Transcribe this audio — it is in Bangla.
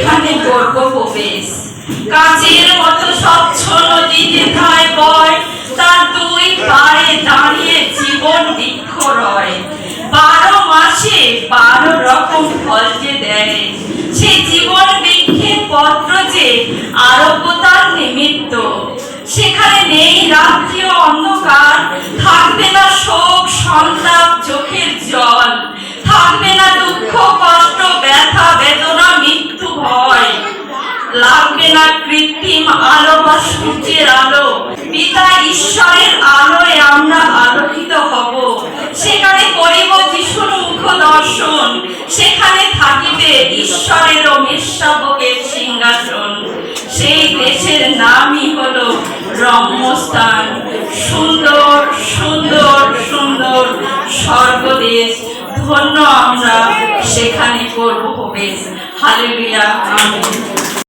সেখানে করব প্রবেশ। কাচের মতো স্বচ্ছ নদীতে ধায় বয়, তার দুই পায়ে দাঁড়িয়ে জীবন বৃক্ষ রয়। 12 মাসে 12 রকম ফল যে দেয়, সে জীবন বৃক্ষের পত্র যে আরোগ্যতার নিমিত্ত। সেখানে নেই রাত্রি ও অন্ধকার, থাকবে না শোক সন্তাপ চোখের জল, থাকবে না দুঃখ কষ্ট ব্যথা বেদনা মৃত্যু ভয়, লাগবে না কৃত্রিম আলো বা সূর্যের আলো। পিতা ঈশ্বরের আলোয় আমরা আলোকিত হব। সেখানে করিব যিশুর মুখ দর্শন, সেখানে থাকিবে ঈশ্বরের ও মেষশাবকের সিংহাসন। সেই দেশের নামই হলো রম্যস্থান, সুন্দর সুন্দর সুন্দর স্বর্গদেশ। ধন্য আমরা, সেখানে করব প্রবেশ। Hallelujah, amen.